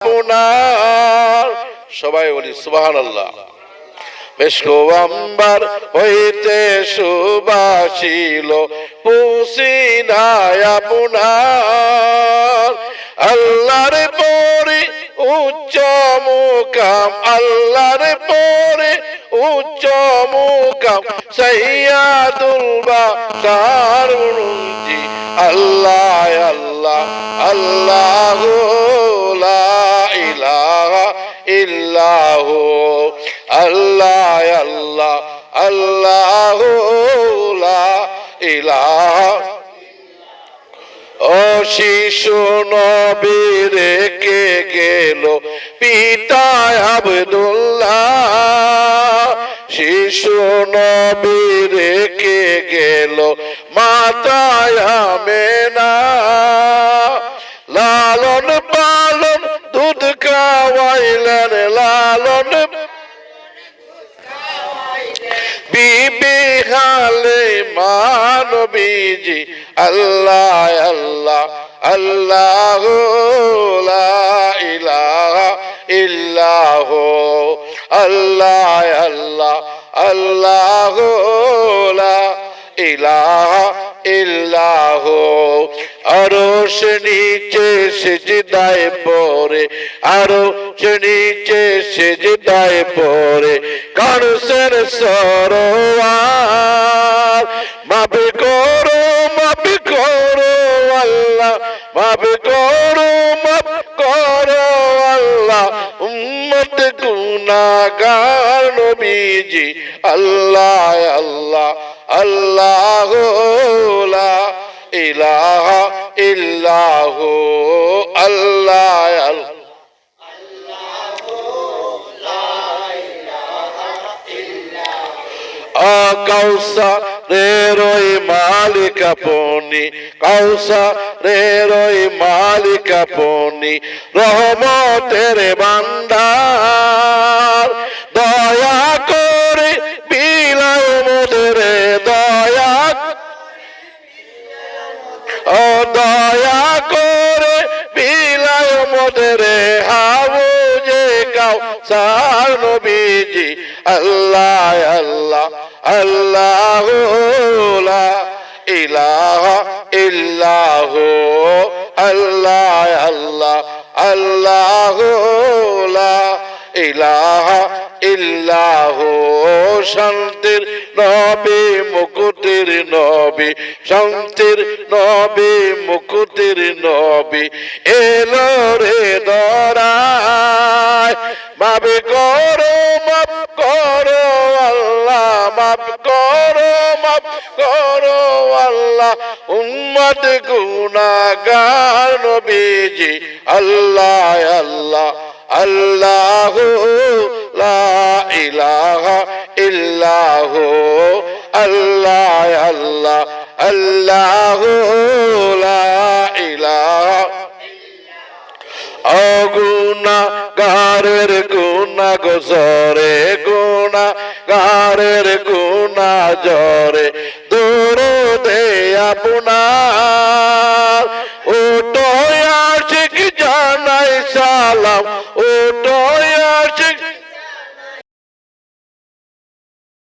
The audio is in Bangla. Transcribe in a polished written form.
আপনার সবাই বলি সুবহানাল্লাহ। মেশকো আম্বার হইতে সুবাসিল পুসিনায় আপনার আল্লাহর পরে উচ্চ মুকাম, আল্লাহর পরে উচ্চ মুকাম সাইয়্যিদুল বাশার জি আল্লাহ আল্লাহ আল্লাহু লা ইলাহা ইল্লাহু আল্লাহ আল্লাহ আল্লাহু লা ইলাহা। ও শিশু নবী রেখে গেল পিতা আব্দুল্লাহ, শিশু নবী রেখে গেল মাতা আমেনা, লালন পালন দুধ খাওয়াইলেন লালন বিবি হালিমা নবীজি আল্লাহ আল্লাহ আল্লাহু লা ইলাহা ইল্লাহু আল্লাহ আল্লাহ আল্লাহু লা ইলাহা ইল্লাহু। আরশ নিচে সিজদায় পড়ে, আরশ নিচে সিজদায় পড়ে কারসের সরোয়ার, মাফ করো আল্লাহ, মাফ করো আল্লাহ উম্মত গুনাহগার নবীজি আল্লাহ আল্লাহ আল্লাহু লা ইলাহা ইল্লাহু আল্লাহ আল্লাহ কাউসারের ওই মালিক আপনি, কাউসারের ওই মালিক আপনি, রহমতের ভান্ডার, দয়া করে বিলায় মোদের দয়া, ও দয়া করে বিলায় মোদের হাউজে কাউসার নবীজি আল্লাহ আল্লাহ আল্লাহু লা ইলাহা ইল্লাহু আল্লাহ আল্লাহ আল্লাহু লা ইলাহা ইল্লাহু। শান্তির নবী মুকুটের নবী, শান্তির নবী মুকুটের নবী এলো রে দরায়, মাফ করো আল্লাহ, মাফ করো আল্লাহ উম্মত গুনাহগার নবীজি আল্লাহ আল্লাহ আল্লাহু লা ইলাহা ইল্লাহু আল্লাহ আল্লাহ আল্লাহু লা ইলাহা। গুনাহগারের গুনাহ গজরে, গুনাহগারের গুনাহ জরে দরুদে আপনার